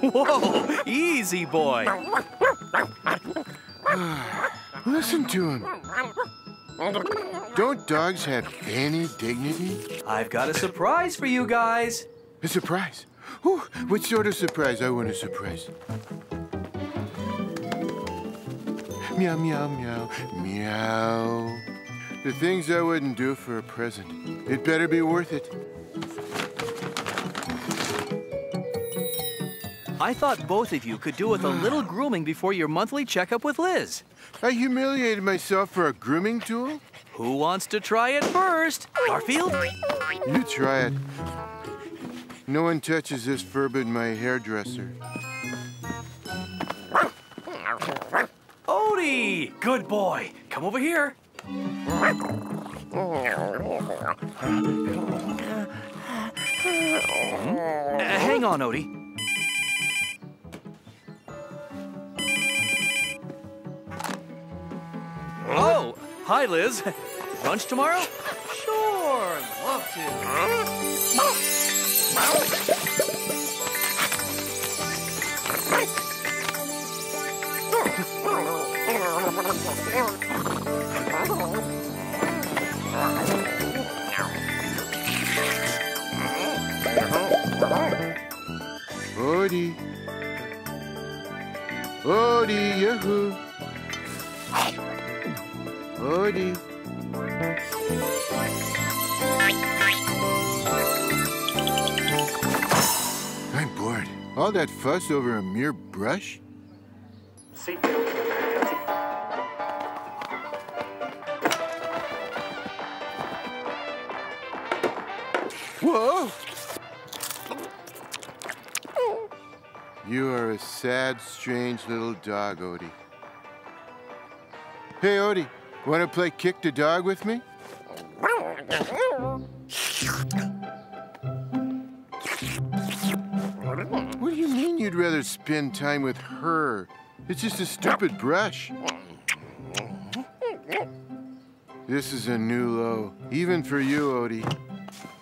Whoa, easy boy. Listen to him. Don't dogs have any dignity? I've got a surprise for you guys. A surprise? Ooh, what sort of surprise? I want a surprise. Meow, meow, meow, meow. The things I wouldn't do for a present. It better be worth it. I thought both of you could do with a little grooming before your monthly checkup with Liz. I humiliated myself for a grooming tool? Who wants to try it first? Garfield? You try it. No one touches this fur but my hairdresser. Odie! Good boy. Come over here. Hang on, Odie. Oh, hi, Liz. Lunch tomorrow? Sure, love to. Odie. Odie, yahoo. Odie. I'm bored. All that fuss over a mere brush? Whoa! You are a sad, strange little dog, Odie. Hey, Odie, want to play kick the dog with me? What do you mean you'd rather spend time with her? It's just a stupid brush. This is a new low, even for you, Odie.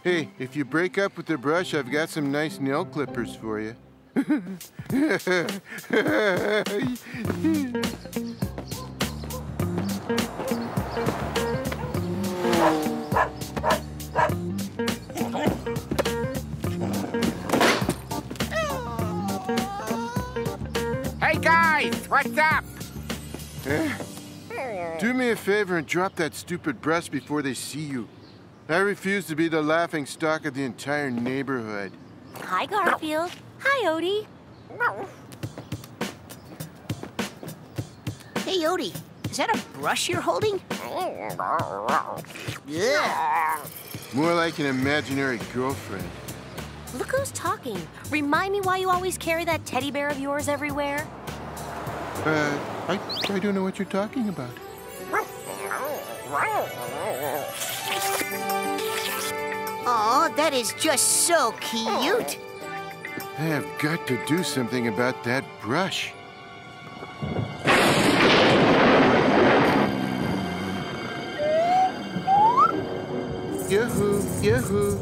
Hey, if you break up with the brush, I've got some nice nail clippers for you. Hey guys, what's up? Do me a favor and drop that stupid brush before they see you. I refuse to be the laughing stock of the entire neighborhood. Hi, Garfield. Hi, Odie. Hey, Odie, is that a brush you're holding? Yeah. More like an imaginary girlfriend. Look who's talking. Remind me why you always carry that teddy bear of yours everywhere. I don't know what you're talking about. Oh, that is just so cute. I have got to do something about that brush. Yahoo! Yahoo!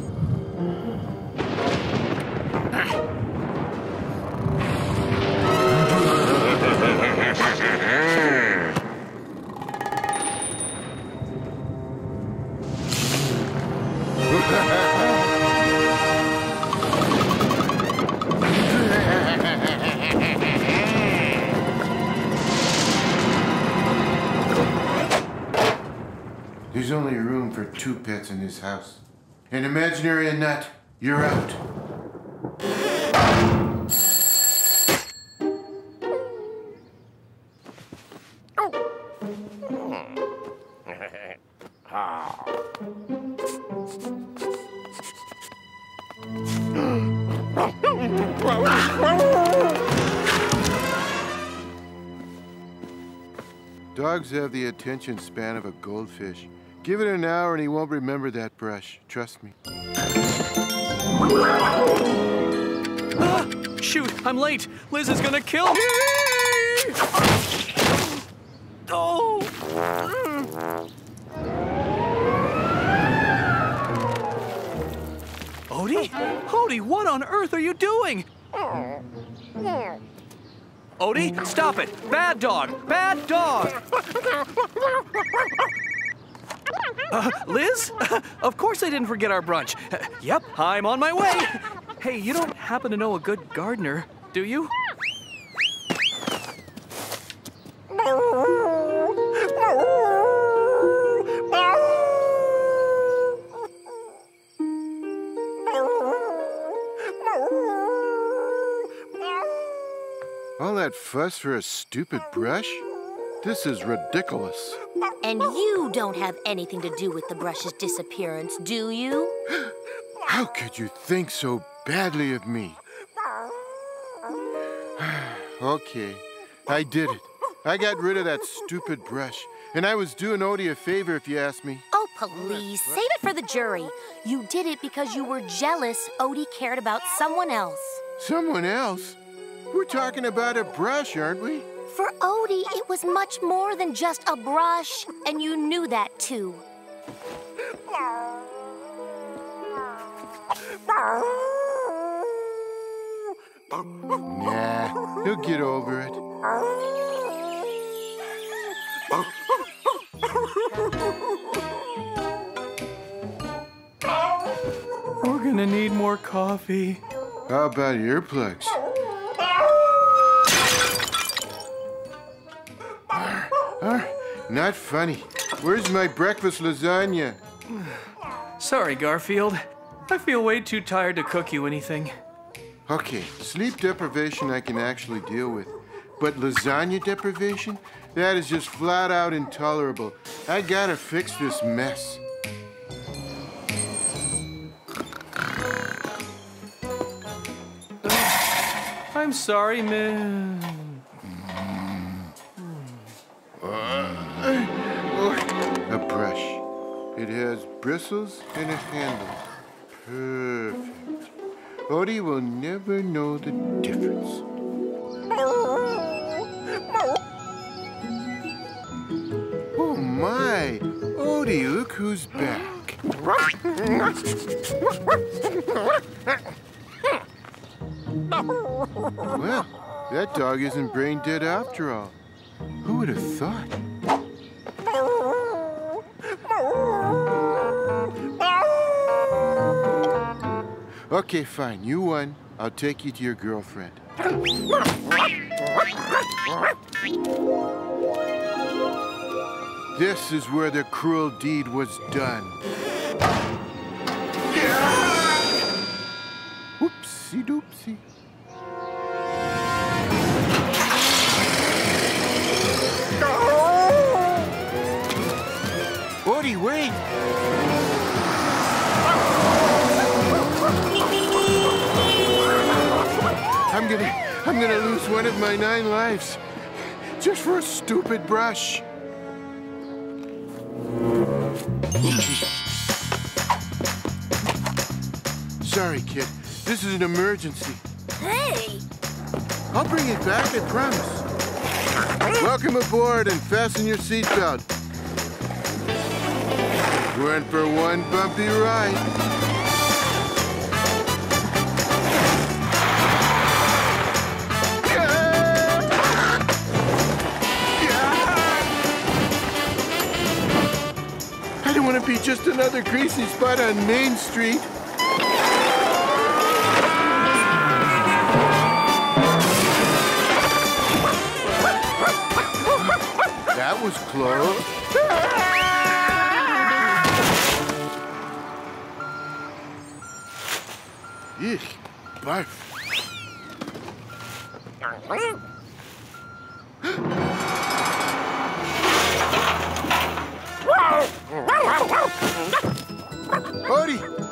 There's only room for 2 pets in this house. An imaginary or not, you're out. Dogs have the attention span of a goldfish. Give it an hour and he won't remember that brush. Trust me. Ah, shoot, I'm late. Liz is gonna kill me! Oh! Odie? Odie, what on earth are you doing? Odie, stop it! Bad dog! Bad dog! Liz? Of course I didn't forget our brunch. Yep, I'm on my way. Hey, you don't happen to know a good gardener, do you? All that fuss for a stupid brush? This is ridiculous. And you don't have anything to do with the brush's disappearance, do you? How could you think so badly of me? Okay, I did it. I got rid of that stupid brush. And I was doing Odie a favor, if you ask me. Oh, please, save it for the jury. You did it because you were jealous Odie cared about someone else. Someone else? We're talking about a brush, aren't we? For Odie, it was much more than just a brush, and you knew that, too. Nah, he'll get over it. We're gonna need more coffee. How about earplugs? Not funny. Where's my breakfast lasagna? Sorry, Garfield. I feel way too tired to cook you anything. Okay, sleep deprivation I can actually deal with. But lasagna deprivation? That is just flat out intolerable. I gotta fix this mess. I'm sorry, man. A brush. It has bristles and a handle. Perfect. Odie will never know the difference. Oh my! Odie, look who's back. Well, that dog isn't brain dead after all. Who would have thought? Okay, fine. You won. I'll take you to your girlfriend. This is where the cruel deed was done. Whoopsie doopsie. Odie, wait! I'm gonna lose one of my 9 lives. Just for a stupid brush. Sorry, kid. This is an emergency. Hey! I'll bring it back, I promise. Welcome aboard and fasten your seatbelt. We're in for one bumpy ride. I don't want to be just another greasy spot on Main Street. That was close. Eek, barf.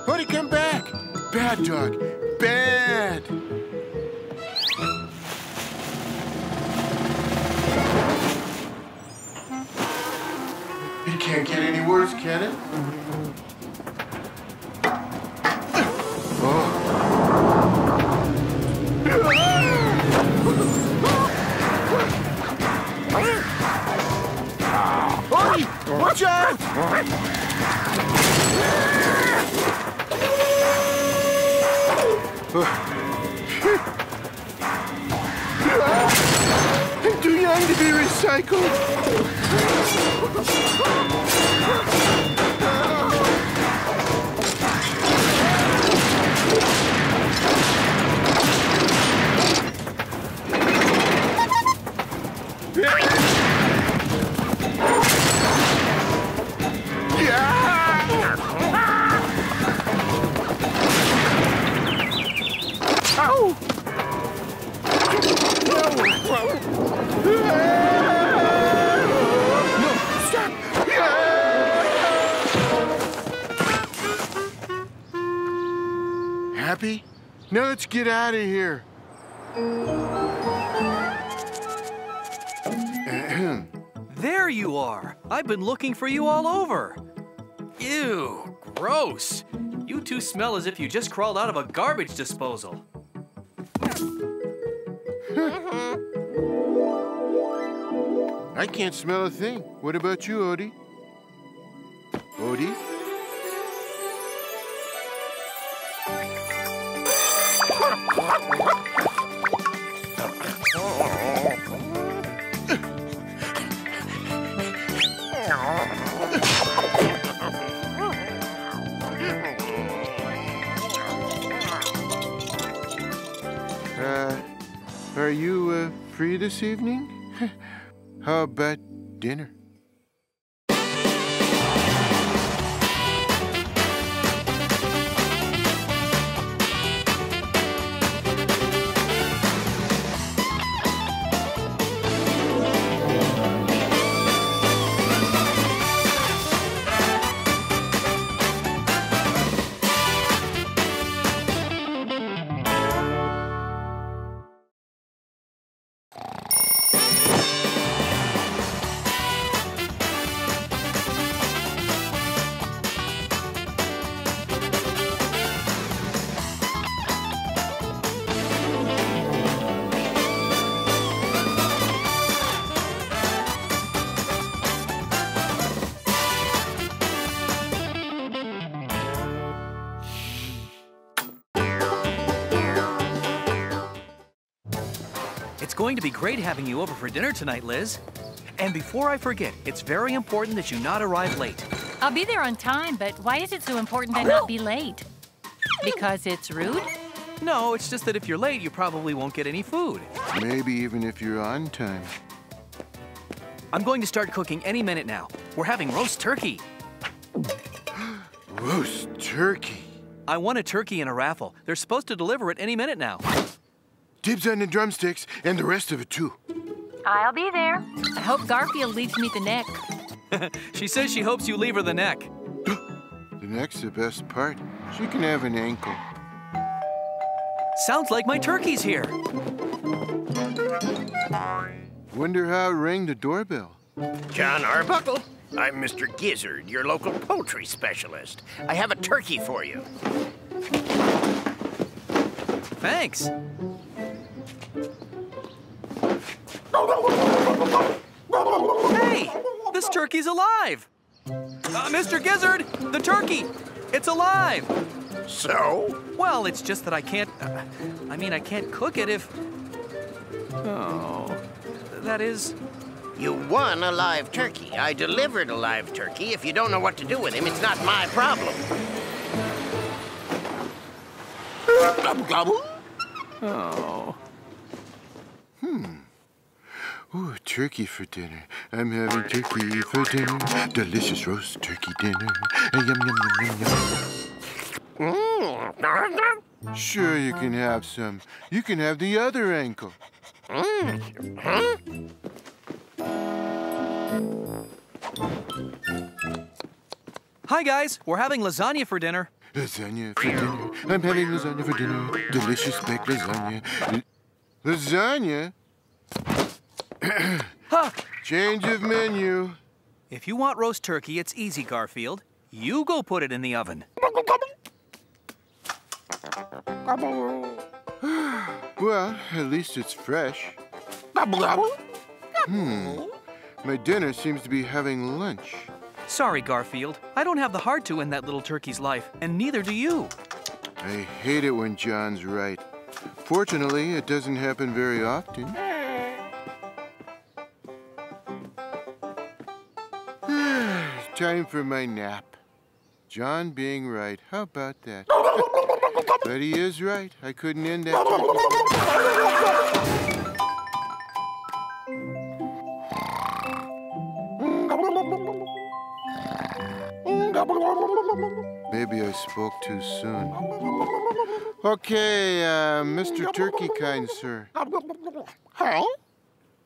Odie, come back! Bad dog, bad! It can't get any worse, can it? Oh. Odie, watch out! to be recycled. Happy? Now let's get out of here. There you are. I've been looking for you all over. Ew, gross. You two smell as if you just crawled out of a garbage disposal. I can't smell a thing. What about you, Odie? Odie? Are you free this evening? How about dinner? It's going to be great having you over for dinner tonight, Liz. And before I forget, it's very important that you not arrive late. I'll be there on time, but why is it so important I not be late? Because it's rude? No, it's just that if you're late, you probably won't get any food. Maybe even if you're on time. I'm going to start cooking any minute now. We're having roast turkey. Roast turkey? I won a turkey in a raffle. They're supposed to deliver it any minute now. Dibs on the drumsticks and the rest of it, too. I'll be there. I hope Garfield leaves me the neck. She says she hopes you leave her the neck. The neck's the best part. She can have an ankle. Sounds like my turkey's here. Wonder how it rang the doorbell. John Arbuckle, I'm Mr. Gizzard, your local poultry specialist. I have a turkey for you. Thanks. Hey, this turkey's alive. Mr. Gizzard, the turkey, it's alive. So? Well, it's just that I can't, I can't cook it if, that is... You won a live turkey. I delivered a live turkey. If you don't know what to do with him, it's not my problem. Oh. Ooh, turkey for dinner. I'm having turkey for dinner. Delicious roast turkey dinner. Yum, yum, yum, yum, yum. Sure, you can have some. You can have the other ankle. Hi, guys. We're having lasagna for dinner. Lasagna for dinner. I'm having lasagna for dinner. Delicious baked lasagna. Lasagna? Huh. Change of menu. If you want roast turkey, it's easy, Garfield. You go put it in the oven. Well, at least it's fresh. My dinner seems to be having lunch. Sorry, Garfield. I don't have the heart to end that little turkey's life, and neither do you. I hate it when John's right. Fortunately, it doesn't happen very often. time for my nap. John being right. How about that? But he is right. I couldn't end that. Maybe I spoke too soon. Okay, Mr. Turkey Kind Sir. Huh?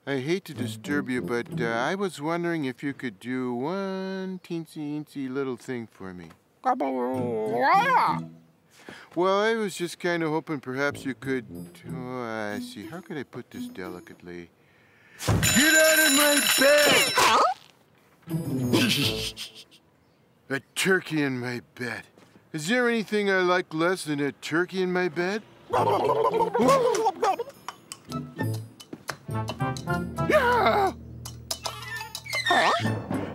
I hate to disturb you, but I was wondering if you could do one teensy-eensy little thing for me. Well, I was just kind of hoping perhaps you could... Oh, I see. How could I put this delicately? Get out of my bed! A turkey in my bed. Is there anything I like less than a turkey in my bed? Yeah!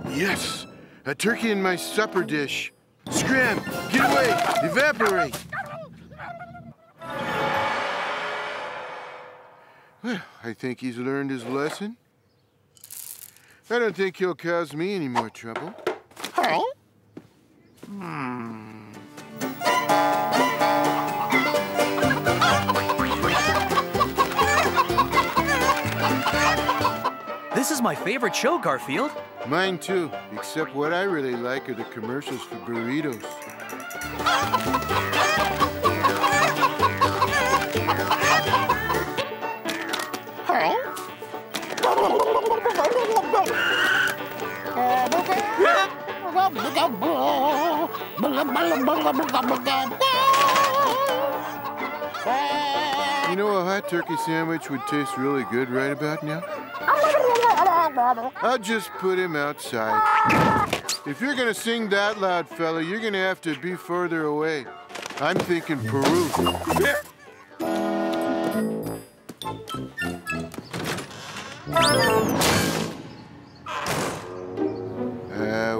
Yes! A turkey in my supper dish. Scram! Get away! Evaporate! Well, I think he's learned his lesson. I don't think he'll cause me any more trouble. Huh? This is my favorite show, Garfield. Mine too, except what I really like are the commercials for burritos. You know, a hot turkey sandwich would taste really good right about now? I'll just put him outside. If you're gonna sing that loud, fella, you're gonna have to be further away. I'm thinking Peru.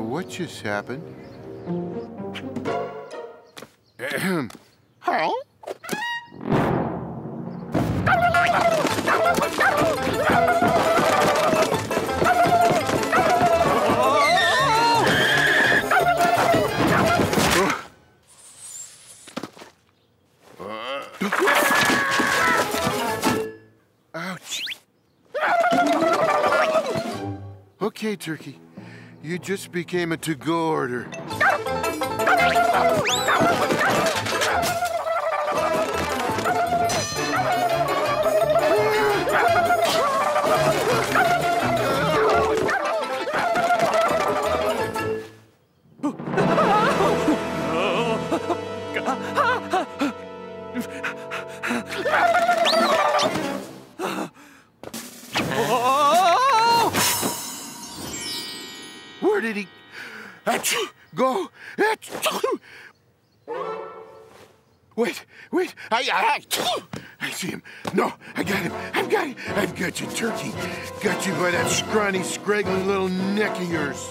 What just happened? Huh? Ouch. Okay, Turkey. You just became a to-go order. Where did he go? Wait, I see him. No, I got him. I've got you, Turkey. Got you by that scrawny, scraggly little neck of yours.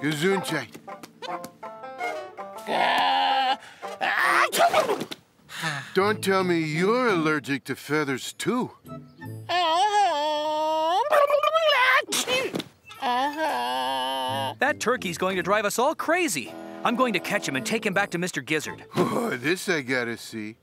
Gesundheit. Don't tell me you're allergic to feathers, too. That turkey's going to drive us all crazy. I'm going to catch him and take him back to Mr. Gizzard. Oh, this I gotta see.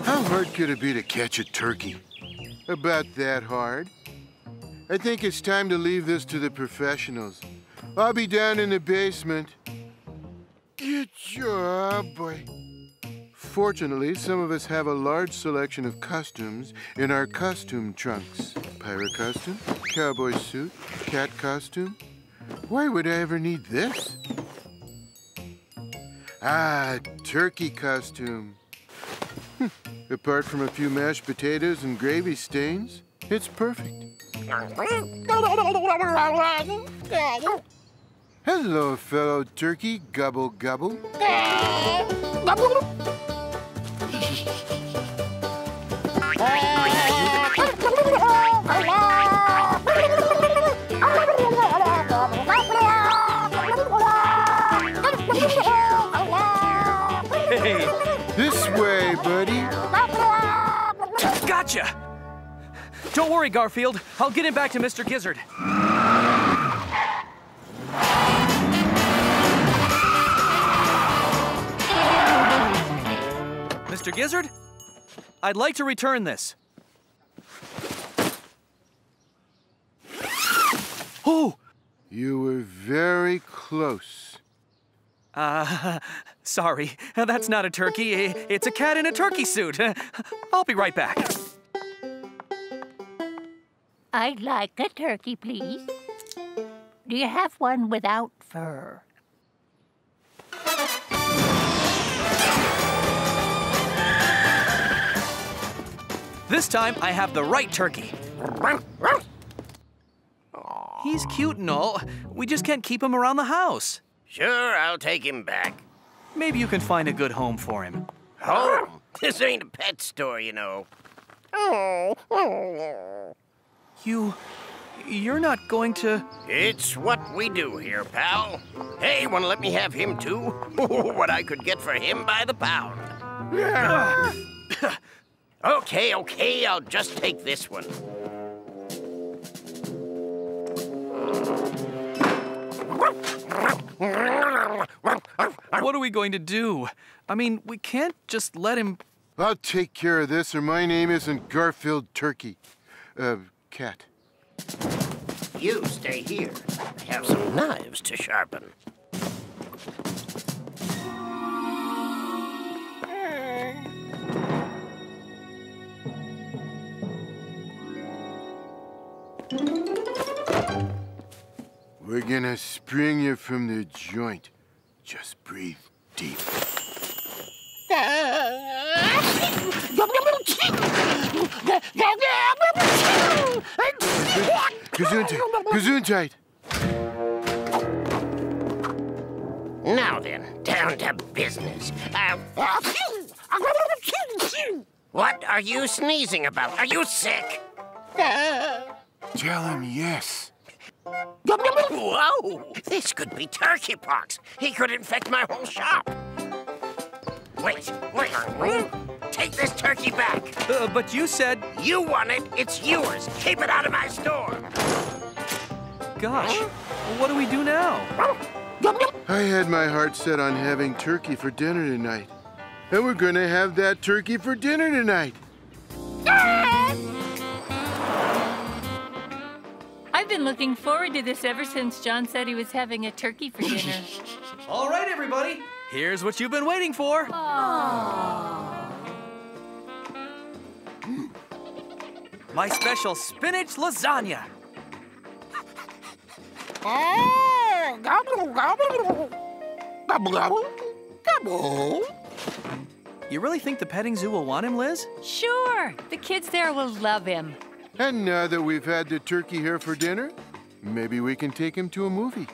How hard could it be to catch a turkey? About that hard. I think it's time to leave this to the professionals. I'll be down in the basement. Good job, boy. Fortunately, some of us have a large selection of costumes in our costume trunks. Pirate costume, cowboy suit, cat costume. Why would I ever need this? Ah, turkey costume. Apart from a few mashed potatoes and gravy stains, it's perfect. Hello, fellow turkey. Gobble, gobble. Hey, This way, buddy. gotcha! Don't worry, Garfield. I'll get him back to Mr. Gizzard. Mr. Gizzard? I'd like to return this. Oh! You were very close. Sorry. That's not a turkey. It's a cat in a turkey suit. I'll be right back. I'd like a turkey, please. Do you have one without fur? This time, I have the right turkey. He's cute and all. We just can't keep him around the house. Sure, I'll take him back. Maybe you can find a good home for him. Home? This ain't a pet store, you know. You're not going to... It's what we do here, pal. Hey, wanna let me have him too? What I could get for him by the pound. Okay, I'll just take this one. What are we going to do? I mean, we can't just let him... I'll take care of this, or my name isn't Garfield Turkey. Cat. You stay here. I have some knives to sharpen. We're gonna spring you from the joint. Just breathe deep. Gesundheit. Now then, down to business. What are you sneezing about? Are you sick? Tell him yes. Whoa! This could be turkey pox. He could infect my whole shop. Wait. Take this turkey back. But you said... You want it, it's yours. Keep it out of my store. Gosh, what do we do now? I had my heart set on having turkey for dinner tonight. And we're gonna have that turkey for dinner tonight. I've been looking forward to this ever since John said he was having a turkey for dinner. All right, everybody. Here's what you've been waiting for. My special spinach lasagna. Gobble, gobble. Gobble, gobble. Gobble. You really think the petting zoo will want him, Liz? Sure, the kids there will love him. And now that we've had the turkey here for dinner, maybe we can take him to a movie.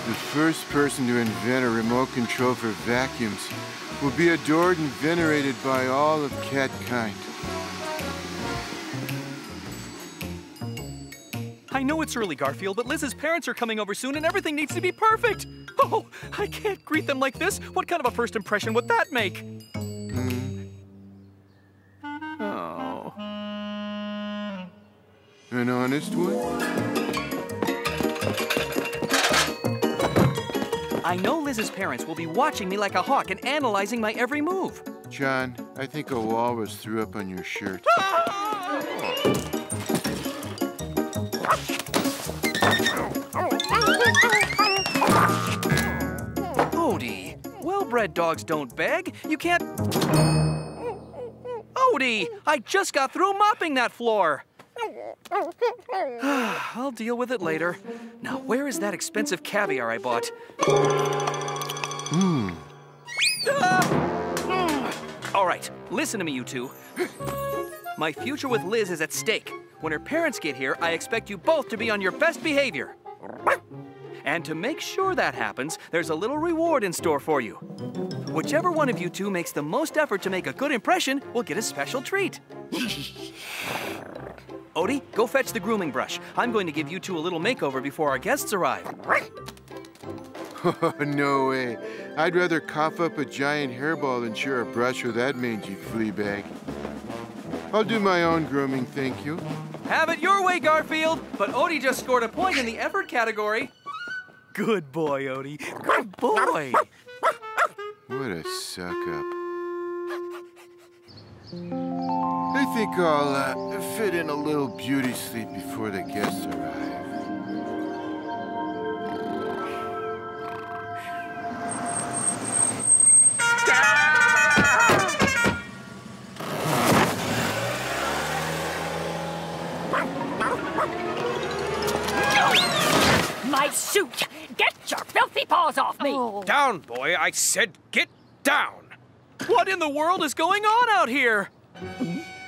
The first person to invent a remote control for vacuums. will be adored and venerated by all of catkind. I know it's early, Garfield, but Liz's parents are coming over soon and everything needs to be perfect. Oh, I can't greet them like this. What kind of a first impression would that make? Oh. An honest one? I know Liz's parents will be watching me like a hawk and analyzing my every move. John, I think a walrus threw up on your shirt. Odie, well-bred dogs don't beg. You can't... Odie, I just got through mopping that floor. I'll deal with it later. Now, where is that expensive caviar I bought? All right, listen to me, you two. My future with Liz is at stake. When her parents get here, I expect you both to be on your best behavior. And to make sure that happens, there's a little reward in store for you. Whichever one of you two makes the most effort to make a good impression will get a special treat. Odie, go fetch the grooming brush. I'm going to give you two a little makeover before our guests arrive. No way. I'd rather cough up a giant hairball than share a brush with that mangy flea bag. I'll do my own grooming, thank you. Have it your way, Garfield. But Odie just scored a point in the effort category. Good boy, Odie. Good boy. What a suck-up. I think I'll fit in a little beauty sleep before the guests arrive. My suit! Get your filthy paws off me! Oh. Down, boy. I said get down. What in the world is going on out here?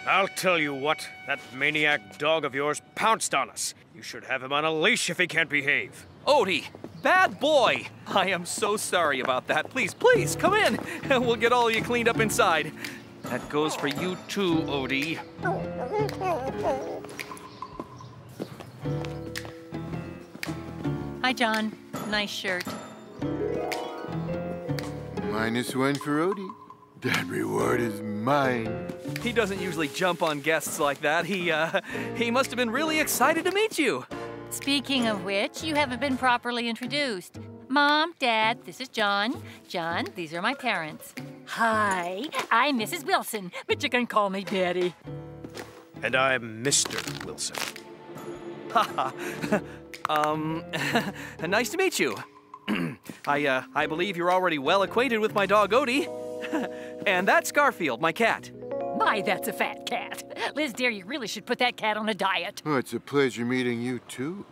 I'll tell you what. That maniac dog of yours pounced on us. You should have him on a leash if he can't behave. Odie, bad boy. I am so sorry about that. Please, please, come in, and we'll get all of you cleaned up inside. That goes for you too, Odie. Hi, John. Nice shirt. -1 for Odie. That reward is mine. He doesn't usually jump on guests like that. He must have been really excited to meet you. Speaking of which, you haven't been properly introduced. Mom, Dad, this is John. John, these are my parents. Hi, I'm Mrs. Wilson, but you can call me Daddy. And I'm Mr. Wilson. Nice to meet you. I believe you're already well acquainted with my dog, Odie. And that's Garfield, my cat. My, that's a fat cat. Liz, dear, you really should put that cat on a diet. Oh, it's a pleasure meeting you, too.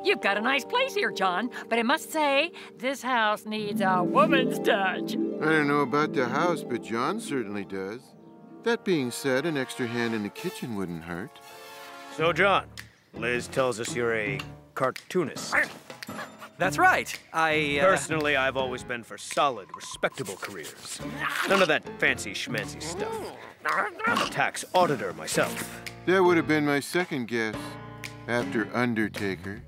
You've got a nice place here, John, but I must say, this house needs a woman's touch. I don't know about the house, but John certainly does. That being said, an extra hand in the kitchen wouldn't hurt. So, John, Liz tells us you're a cartoonist. That's right. Personally, I've always been for solid, respectable careers. None of that fancy schmancy stuff. I'm a tax auditor myself. That would have been my second guess, after Undertaker.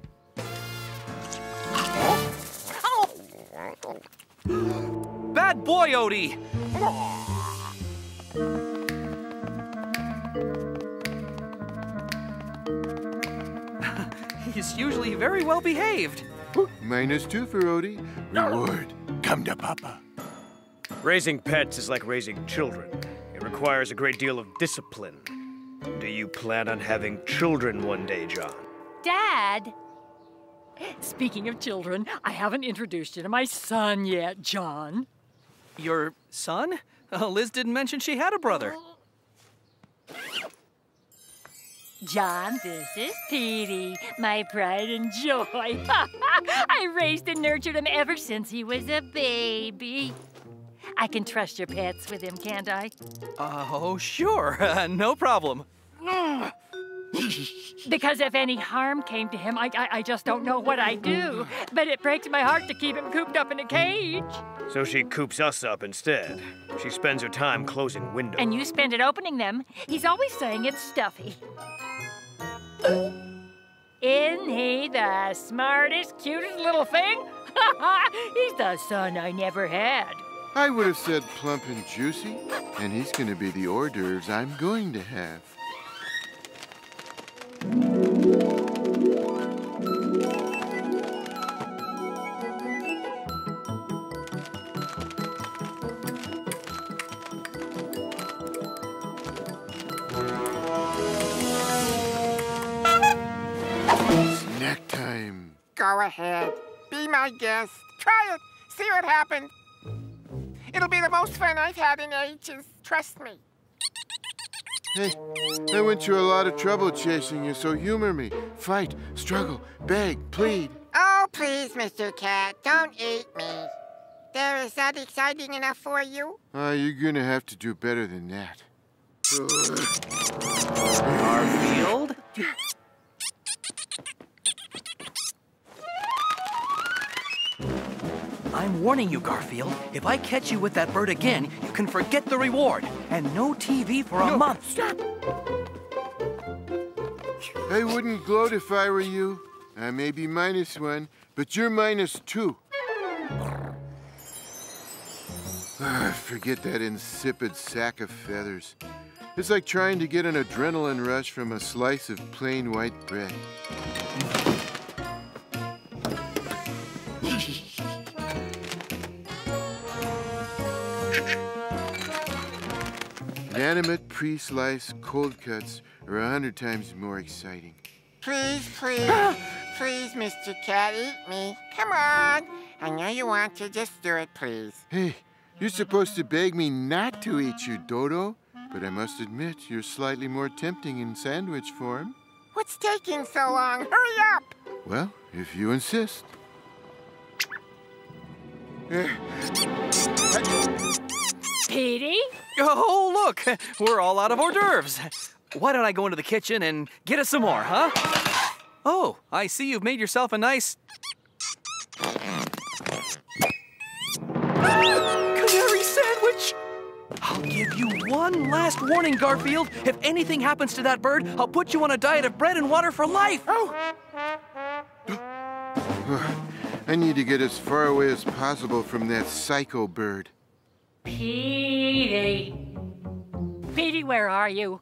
Bad boy, Odie! He's usually very well behaved. -2 for Odie. Reward. Come to Papa. Raising pets is like raising children. It requires a great deal of discipline. Do you plan on having children one day, John? Dad! Speaking of children, I haven't introduced you to my son yet, John. Your son? Liz didn't mention she had a brother. John, this is Petey, my pride and joy. I raised and nurtured him ever since he was a baby. I can trust your pets with him, can't I? Oh, sure. No problem. Because if any harm came to him, I just don't know what I'd do. But it breaks my heart to keep him cooped up in a cage. So she coops us up instead. She spends her time closing windows. And you spend it opening them. He's always saying it's stuffy. Isn't he the smartest, cutest little thing? He's the son I never had. I would have said plump and juicy, and he's going to be the hors d'oeuvres I'm going to have. Snack time. Go ahead. Be my guest. Try it. See what happens. It'll be the most fun I've had in ages. Trust me. Hey, I went through a lot of trouble chasing you, so humor me. Fight, struggle, beg, plead. Oh, please, Mr. Cat, don't eat me. There, is that exciting enough for you? You're gonna have to do better than that. Garfield? I'm warning you, Garfield. If I catch you with that bird again, you can forget the reward. And no TV for a month. Stop! I wouldn't gloat if I were you. I may be -1, but you're -2. Forget that insipid sack of feathers. It's like trying to get an adrenaline rush from a slice of plain white bread. Inanimate, pre-sliced, cold cuts are 100 times more exciting. Please, please, please, Mr. Cat, eat me. Come on. I know you want to. Just do it, please. Hey, you're supposed to beg me not to eat you, Dodo. But I must admit, you're slightly more tempting in sandwich form. What's taking so long? Hurry up! Well, if you insist. Petey? Oh, look! We're all out of hors d'oeuvres. Why don't I go into the kitchen and get us some more, huh? Oh, I see you've made yourself a nice... canary sandwich! I'll give you one last warning, Garfield. If anything happens to that bird, I'll put you on a diet of bread and water for life. Oh! I need to get as far away as possible from that psycho bird. Petey. Petey, where are you?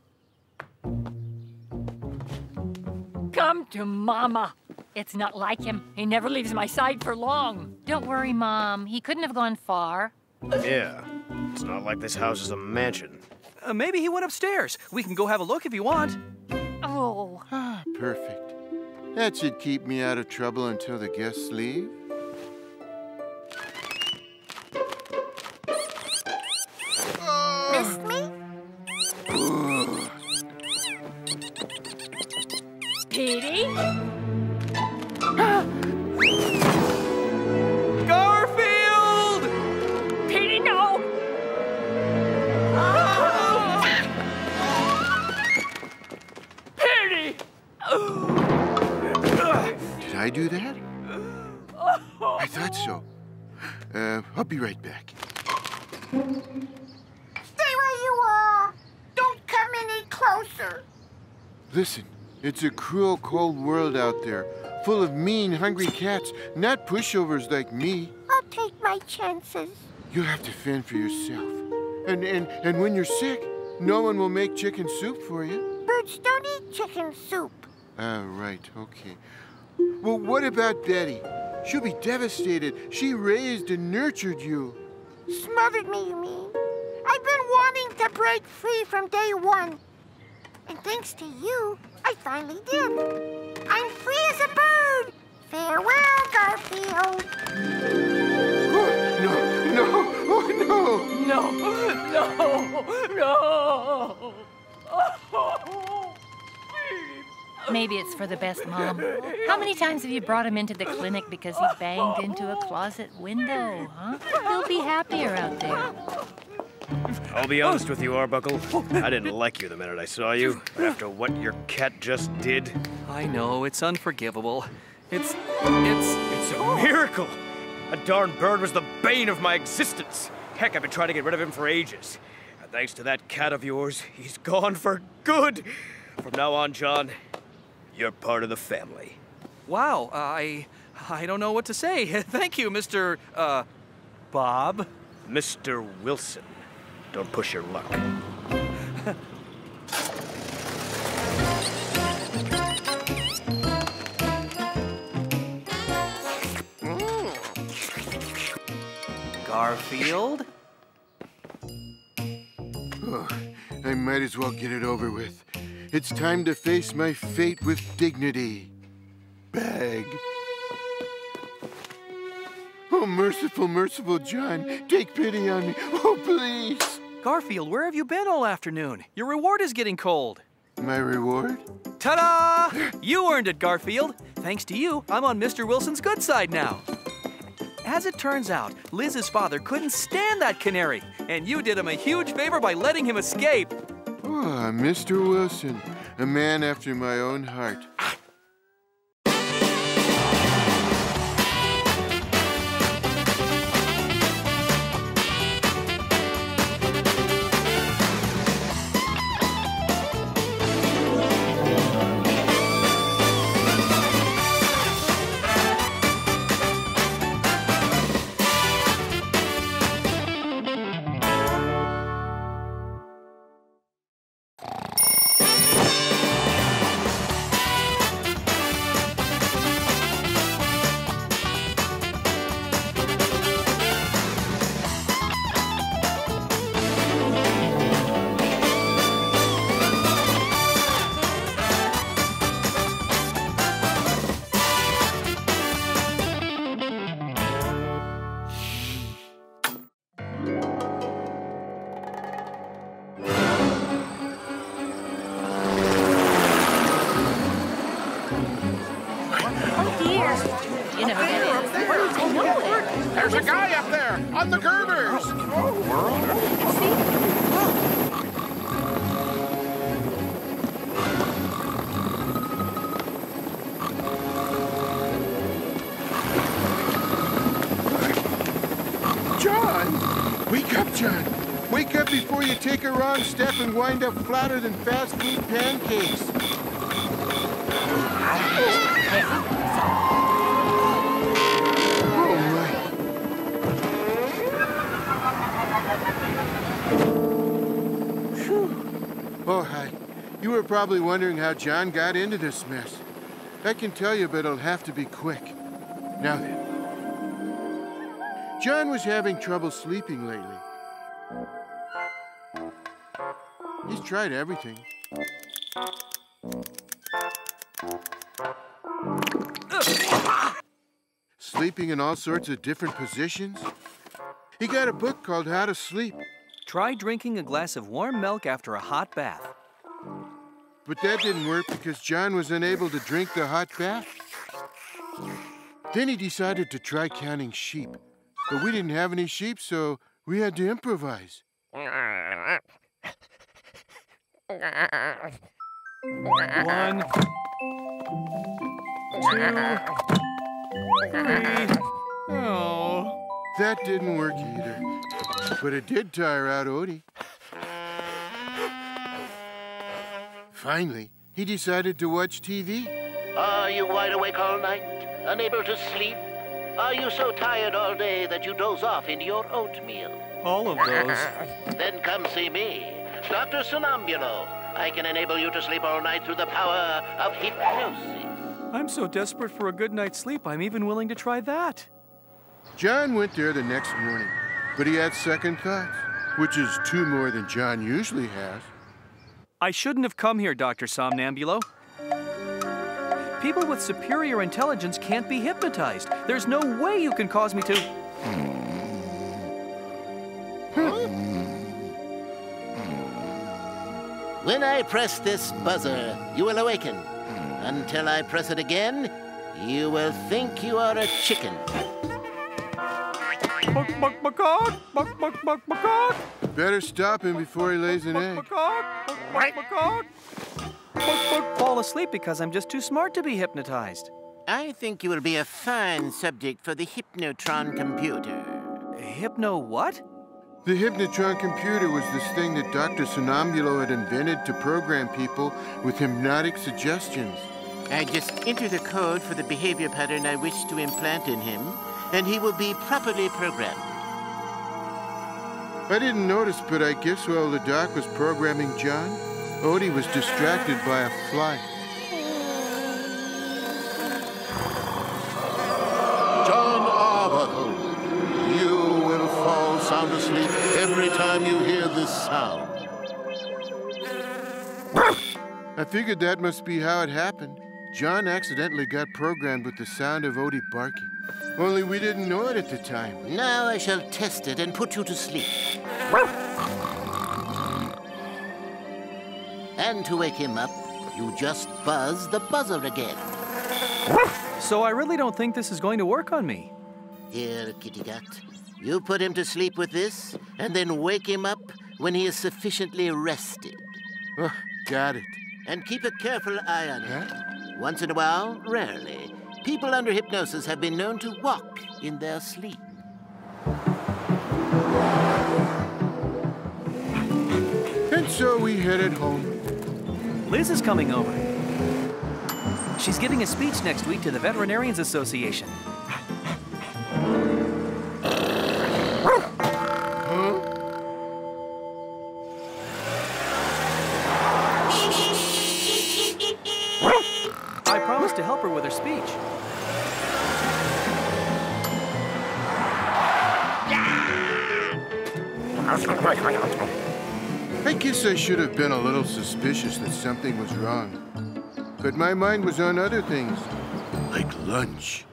Come to Mama. It's not like him. He never leaves my side for long. Don't worry, Mom. He couldn't have gone far. Yeah, it's not like this house is a mansion. Maybe he went upstairs. We can go have a look if you want. Oh. Perfect. That should keep me out of trouble until the guests leave. Missed me? Petey? Garfield! Petey, no! Petey! Did I do that? I thought so. I'll be right back. Stay where you are. Don't come any closer. Listen, it's a cruel, cold world out there, full of mean, hungry cats, not pushovers like me. I'll take my chances. You'll have to fend for yourself. And when you're sick, no one will make chicken soup for you. Birds don't eat chicken soup. Right, okay. Well, what about Betty? She'll be devastated. She raised and nurtured you. Smothered me, you mean? I've been wanting to break free from day one. And thanks to you, I finally did. I'm free as a bird. Farewell, Garfield. No. Maybe it's for the best, Mom. How many times have you brought him into the clinic because he banged into a closet window, huh? He'll be happier out there. I'll be honest with you, Arbuckle. I didn't like you the minute I saw you. But after what your cat just did... I know, it's unforgivable. It's a miracle! A darn bird was the bane of my existence. Heck, I've been trying to get rid of him for ages. And thanks to that cat of yours, he's gone for good. From now on, John, you're part of the family. Wow, I don't know what to say. Thank you, Mr. Bob. Mr. Wilson. Don't push your luck. Garfield? Oh, I might as well get it over with. It's time to face my fate with dignity. Bag. Oh, merciful, merciful John, take pity on me. Oh, please. Garfield, where have you been all afternoon? Your reward is getting cold. My reward? Ta-da! You earned it, Garfield. Thanks to you, I'm on Mr. Wilson's good side now. As it turns out, Liz's father couldn't stand that canary, and you did him a huge favor by letting him escape. Oh, Mr. Wilson, a man after my own heart. There's a guy up there on the girders. John! Wake up, John! Wake up before you take a wrong step and wind up flatter than fast food pancakes. Oh, hi. You were probably wondering how John got into this mess. I can tell you, but it'll have to be quick. Now then. John was having trouble sleeping lately. He's tried everything. Sleeping in all sorts of different positions. He got a book called How to Sleep. Try drinking a glass of warm milk after a hot bath. But that didn't work because John was unable to drink the hot bath. Then he decided to try counting sheep. But we didn't have any sheep, so we had to improvise. 1, 2, 3. Oh. That didn't work either. But it did tire out Odie. Finally, he decided to watch TV. Are you wide awake all night, unable to sleep? Are you so tired all day that you doze off into your oatmeal? All of those. Then come see me, Dr. Somnambulo. I can enable you to sleep all night through the power of hypnosis. I'm so desperate for a good night's sleep, I'm even willing to try that. John went there the next morning, but he had second thoughts, which is 2 more than John usually has. I shouldn't have come here, Dr. Somnambulo. People with superior intelligence can't be hypnotized. There's no way you can cause me to... When I press this buzzer, you will awaken. Until I press it again, you will think you are a chicken. Buck, buck, buck, buck, buck, buck, buck. Better stop him before he lays an egg. Fall asleep because I'm just too smart to be hypnotized. I think you will be a fine subject for the Hypnotron computer. Hypno what? The Hypnotron computer was this thing that Dr. Sonambulo had invented to program people with hypnotic suggestions. I just enter the code for the behavior pattern I wish to implant in him, and he will be properly programmed. I didn't notice, but I guess while the doc was programming John, Odie was distracted by a fly. John Arbuckle, you will fall sound asleep every time you hear this sound. I figured that must be how it happened. John accidentally got programmed with the sound of Odie barking. Only we didn't know it at the time. Now I shall test it and put you to sleep. And to wake him up, you just buzz the buzzer again. So I really don't think this is going to work on me. Here, kitty cat. You put him to sleep with this, and then wake him up when he is sufficiently rested. Oh, got it. And keep a careful eye on him. Once in a while, rarely, people under hypnosis have been known to walk in their sleep. And so we headed home. Liz is coming over. She's giving a speech next week to the Veterinarians Association. I promised to help her with her speech. I guess I should have been a little suspicious that something was wrong. But my mind was on other things, like lunch.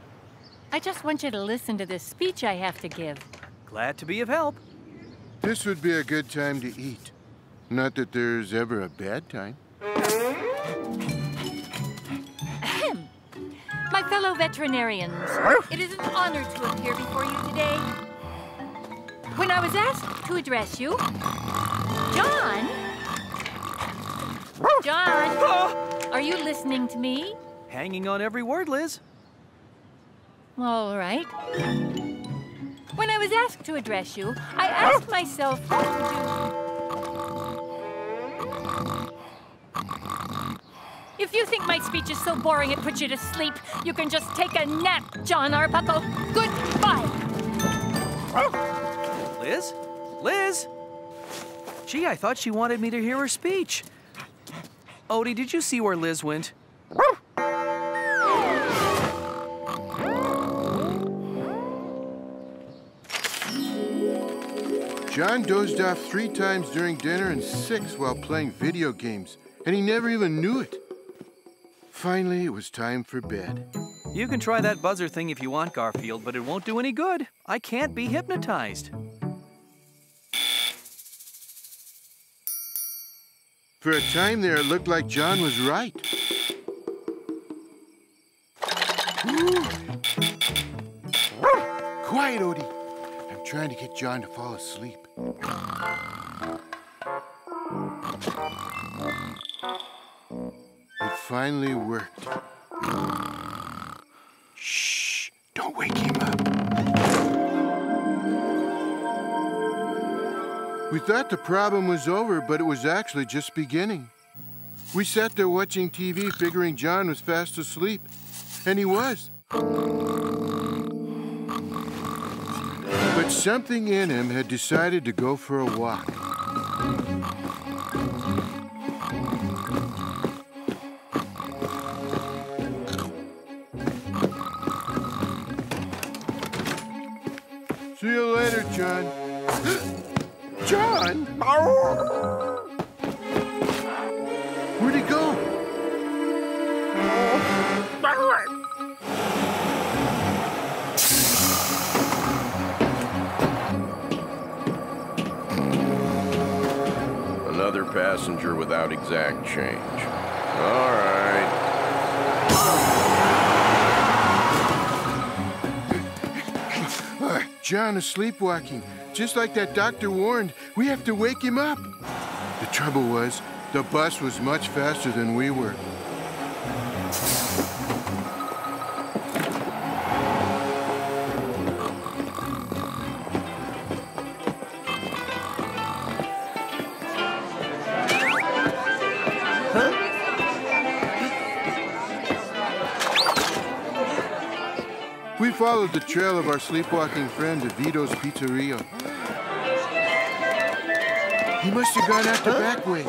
I just want you to listen to this speech I have to give. Glad to be of help. This would be a good time to eat. Not that there's ever a bad time. Ahem. My fellow veterinarians, it is an honor to appear before you today. When I was asked to address you, John, are you listening to me? Hanging on every word, Liz. All right. When I was asked to address you, I asked myself what to do. If you think my speech is so boring it puts you to sleep, you can just take a nap, John Arbuckle. Goodbye. Liz? Liz? Gee, I thought she wanted me to hear her speech. Odie, did you see where Liz went? John dozed off 3 times during dinner and 6 while playing video games, and he never even knew it. Finally, it was time for bed. You can try that buzzer thing if you want, Garfield, but it won't do any good. I can't be hypnotized. For a time there, it looked like John was right. Quiet, Odie. I'm trying to get John to fall asleep. It finally worked. Shh! Don't wake him up. We thought the problem was over, but it was actually just beginning. We sat there watching TV, figuring John was fast asleep. And he was. But something in him had decided to go for a walk. See you later, John. John? Where'd he go? Another passenger without exact change. All right. John is sleepwalking. Just like that doctor warned, we have to wake him up. The trouble was, the bus was much faster than we were. We followed the trail of our sleepwalking friend to Vito's Pizzeria. He must have gone out the back way.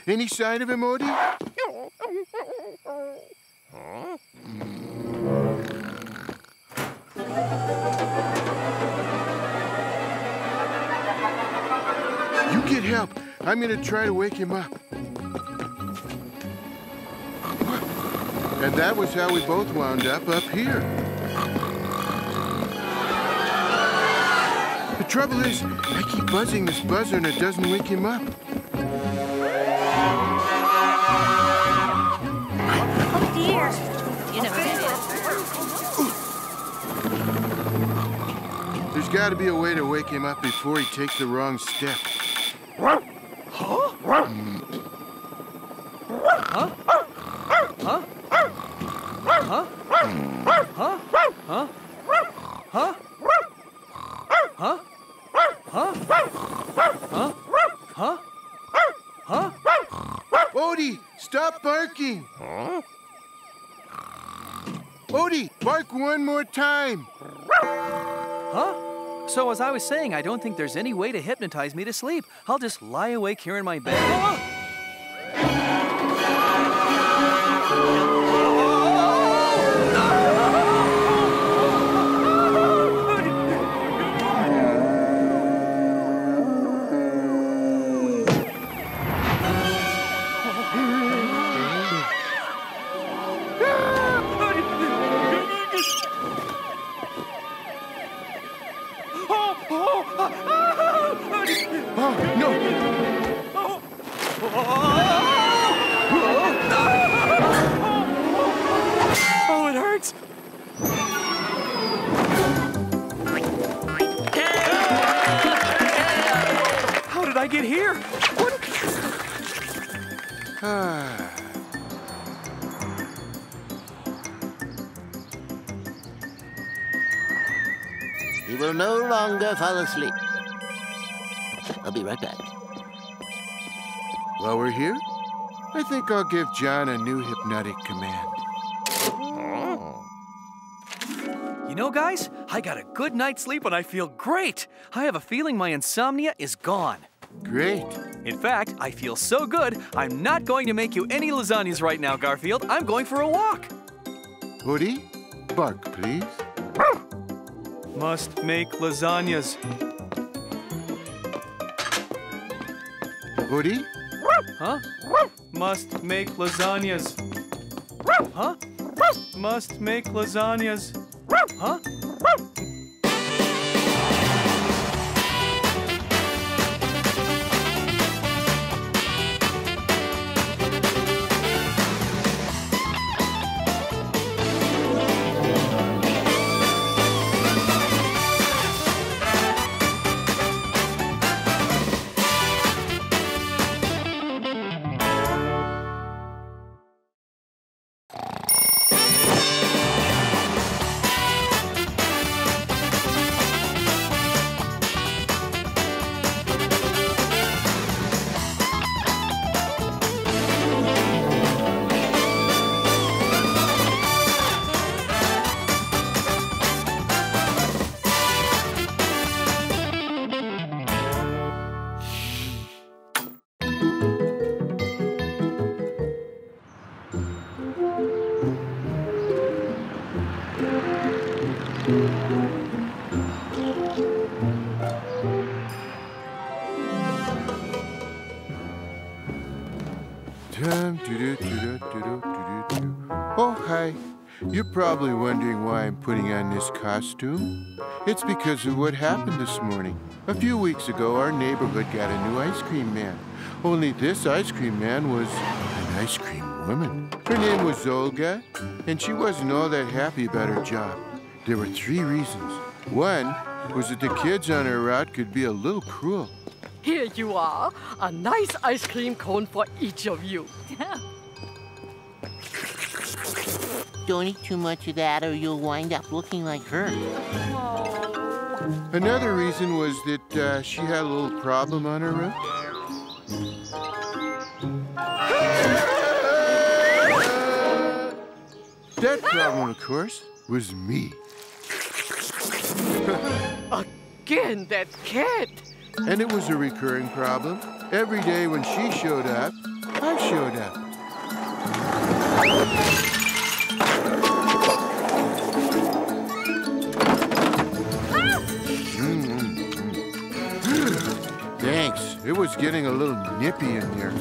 Any sign of him, Odie? You get help. I'm gonna try to wake him up. And that was how we both wound up here. The trouble is, I keep buzzing this buzzer and it doesn't wake him up. Oh, dear. You know what it is. There's got to be a way to wake him up before he takes the wrong step. Huh? Huh? Huh? Huh? Huh? Huh? Huh? Huh? Huh? Huh? Huh? Huh? Odie, stop barking! Huh? Odie, bark one more time! Huh? So as I was saying, I don't think there's any way to hypnotize me to sleep. I'll just lie awake here in my bed. Oh! Oh, it hurts. How did I get here? What? He will no longer fall asleep. I'll be right back. While we're here, I think I'll give John a new hypnotic command. You know, guys, I got a good night's sleep and I feel great. I have a feeling my insomnia is gone. Great. In fact, I feel so good, I'm not going to make you any lasagnas right now, Garfield. I'm going for a walk. Odie, bark, please. Must make lasagnas. Odie? Huh? Must make lasagnas. Huh? Must make lasagnas. Huh? Oh, hi. You're probably wondering why I'm putting on this costume. It's because of what happened this morning. A few weeks ago, our neighborhood got a new ice cream man. Only this ice cream man was ice cream woman. Her name was Olga, and she wasn't all that happy about her job. There were 3 reasons. One was that the kids on her route could be a little cruel. Here you are, a nice ice cream cone for each of you. Don't eat too much of that or you'll wind up looking like her. Another reason was that she had a little problem on her route. That problem, of course, was me. Again, that cat! And it was a recurring problem. Every day when she showed up, I showed up. Thanks. It was getting a little nippy in there.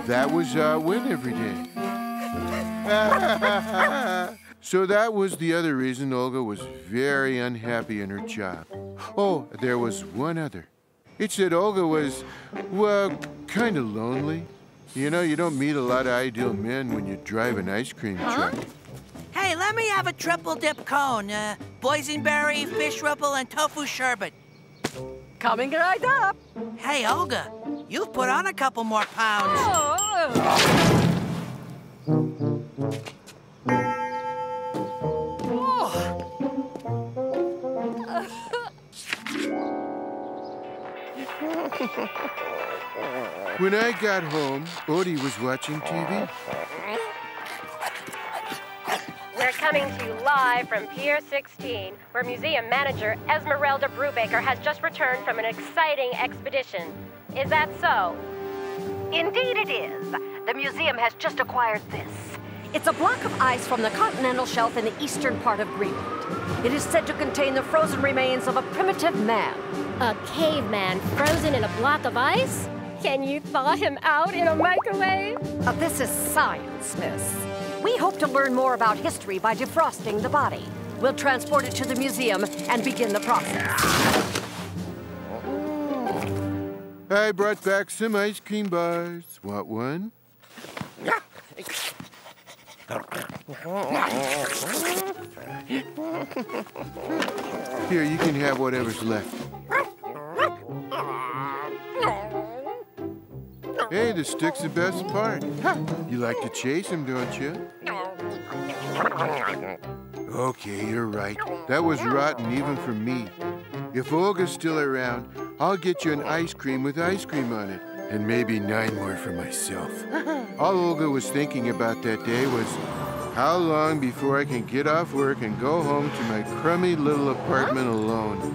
That was our win every day. So that was the other reason Olga was very unhappy in her job. Oh, there was one other. It's that Olga was, well, kind of lonely. You know, you don't meet a lot of ideal men when you drive an ice cream truck. Hey, let me have a triple dip cone. Boysenberry, fish ripple, and tofu sherbet. Coming right up. Hey, Olga, you've put on a couple more pounds. When I got home, Odie was watching TV. We're coming to you live from Pier 16, where museum manager Esmeralda Brubaker has just returned from an exciting expedition. Is that so? Indeed it is. The museum has just acquired this. It's a block of ice from the continental shelf in the eastern part of Greenland. It is said to contain the frozen remains of a primitive man. A caveman frozen in a block of ice? Can you thaw him out in a microwave? This is science, miss. We hope to learn more about history by defrosting the body. We'll transport it to the museum and begin the process. I brought back some ice cream bars. Want one? Here, you can have whatever's left. Hey, the stick's the best part. You like to chase him, don't you? Okay, you're right. That was rotten even for me. If Olga's still around, I'll get you an ice cream with ice cream on it. And maybe 9 more for myself. All Olga was thinking about that day was how long before I can get off work and go home to my crummy little apartment alone.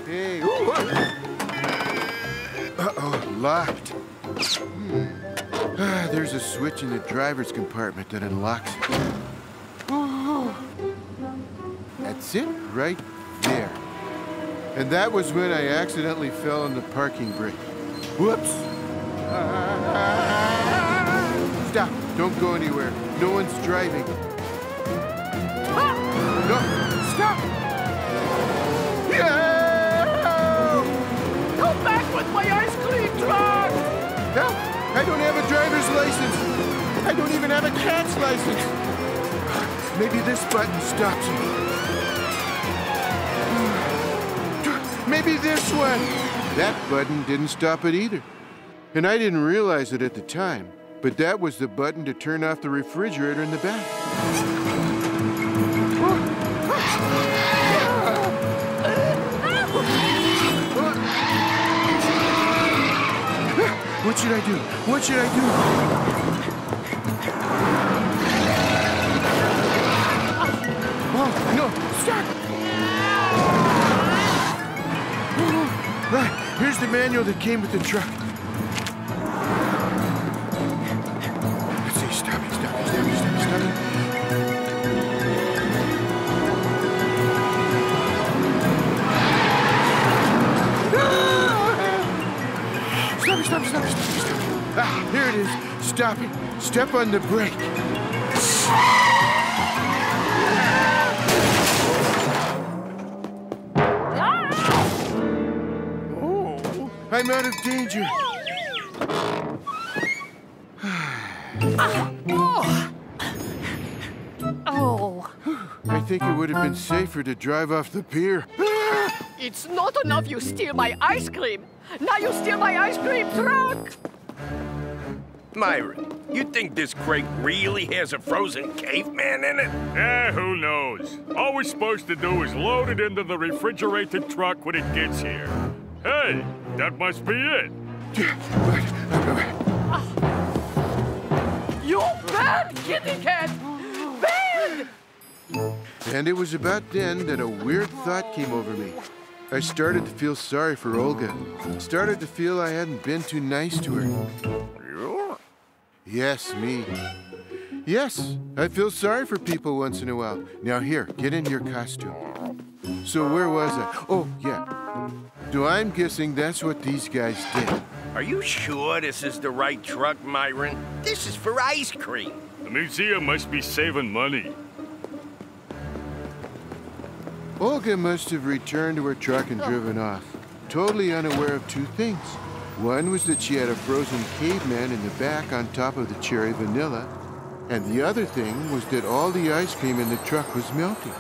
Hey, uh-oh, locked. There's a switch in the driver's compartment that unlocks it. That's it, right there. And that was when I accidentally fell on the parking brake. Whoops! Stop! Don't go anywhere. No one's driving. No! Stop! No! Come back with my ice cream truck! Help! I don't have a driver's license. I don't even have a cat's license. Maybe this button stops me. Maybe this one. That button didn't stop it either. And I didn't realize it at the time, but that was the button to turn off the refrigerator in the back. What should I do? What should I do? Oh, no, stop! manual that came with the truck. Let's see, stop it. Stop. Ah, here it is. Stop it. Step on the brake. Oh, I'm out of danger. Oh. I think it would have been safer to drive off the pier. It's not enough you steal my ice cream. Now you steal my ice cream truck. Myron, you think this crate really has a frozen caveman in it? Who knows? All we're supposed to do is load it into the refrigerated truck when it gets here. Hey, that must be it. You bad kitty cat! Bad! And it was about then that a weird thought came over me. I started to feel sorry for Olga. Started to feel I hadn't been too nice to her. Yes, me. Yes, I feel sorry for people once in a while. Now here, get in your costume. So where was I? Oh, yeah. So I'm guessing that's what these guys did. Are you sure this is the right truck, Myron? This is for ice cream. The museum must be saving money. Olga must have returned to her truck and driven off, totally unaware of two things. One was that she had a frozen caveman in the back on top of the cherry vanilla, and the other thing was that all the ice cream in the truck was melting.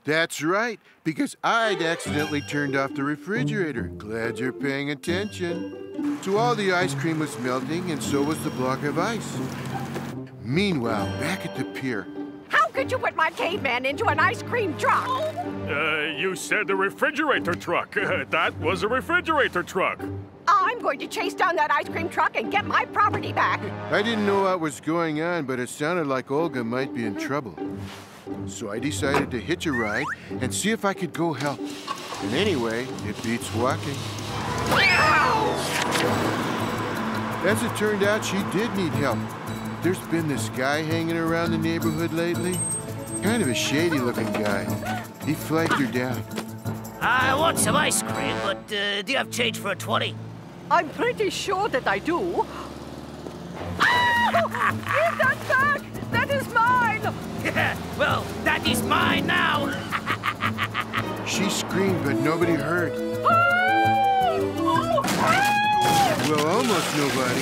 That's right, because I'd accidentally turned off the refrigerator. Glad you're paying attention. So all the ice cream was melting, and so was the block of ice. Meanwhile, back at the pier. How could you put my caveman into an ice cream truck? You said the refrigerator truck. That was a refrigerator truck. I'm going to chase down that ice cream truck and get my property back. I didn't know what was going on, but it sounded like Olga might be in trouble. So I decided to hitch a ride and see if I could go help. And anyway, it beats walking. As it turned out, she did need help. There's been this guy hanging around the neighborhood lately. Kind of a shady-looking guy. He flagged her down. I want some ice cream, but do you have change for a 20? I'm pretty sure that I do. Ah! Give that back! That is mine! Well, that is mine now. She screamed, but nobody heard. Well, almost nobody.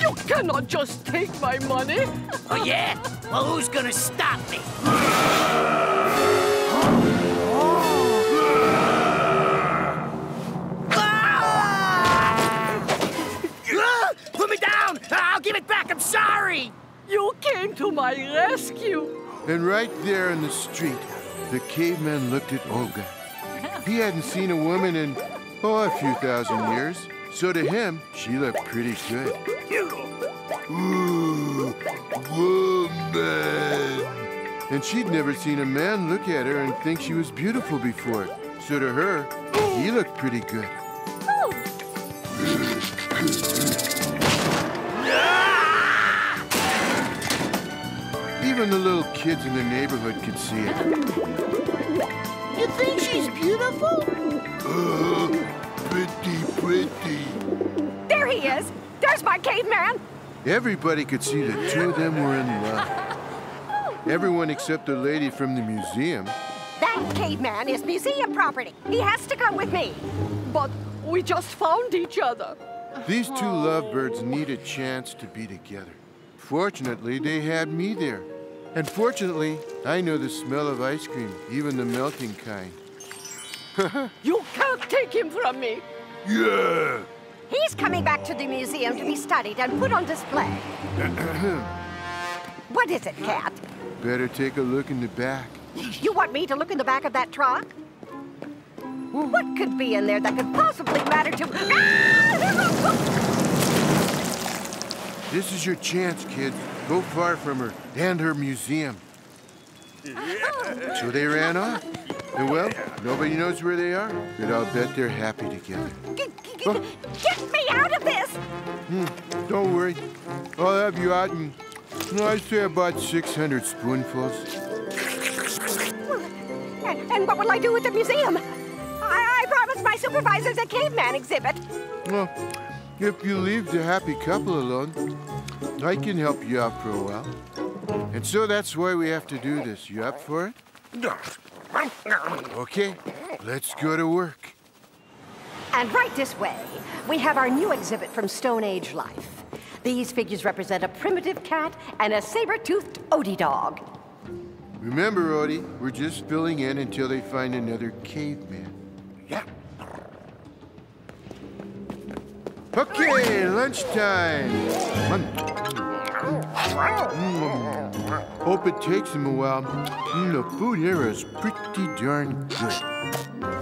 You cannot just take my money. Oh, yeah? Well, who's gonna stop me? Put me down! I'll give it back, I'm sorry! You came to my rescue. And right there in the street, the caveman looked at Olga. He hadn't seen a woman in, a few thousand years. So to him, she looked pretty good. Ooh, woman! And she'd never seen a man look at her and think she was beautiful before. So to her, he looked pretty good. Even the little kids in the neighborhood could see it. You think she's beautiful? Pretty. There he is. There's my caveman. Everybody could see the two of them were in love. Everyone except the lady from the museum. That caveman is museum property. He has to come with me. But we just found each other. These two lovebirds need a chance to be together. Fortunately, they had me there. And fortunately, I know the smell of ice cream, even the melting kind. You can't take him from me. Yeah! He's coming back to the museum to be studied and put on display. What is it, Cat? Better take a look in the back. You want me to look in the back of that truck? What could be in there that could possibly matter to... This is your chance, kid. Go far from her and her museum. So they ran off. And well, nobody knows where they are, but I'll bet they're happy together. Get me out of this! Don't worry. I'll have you out in, I'd say about 600 spoonfuls. And what will I do with the museum? I promised my supervisors a caveman exhibit. Well, if you leave the happy couple alone, I can help you out for a while. And so that's why we have to do this. You up for it? Okay, let's go to work. And right this way, we have our new exhibit from Stone Age life. These figures represent a primitive cat and a saber-toothed Odie dog. Remember, Odie, we're just filling in until they find another caveman. Yeah. Okay, lunchtime. Hope it takes them a while. The food here is pretty darn good.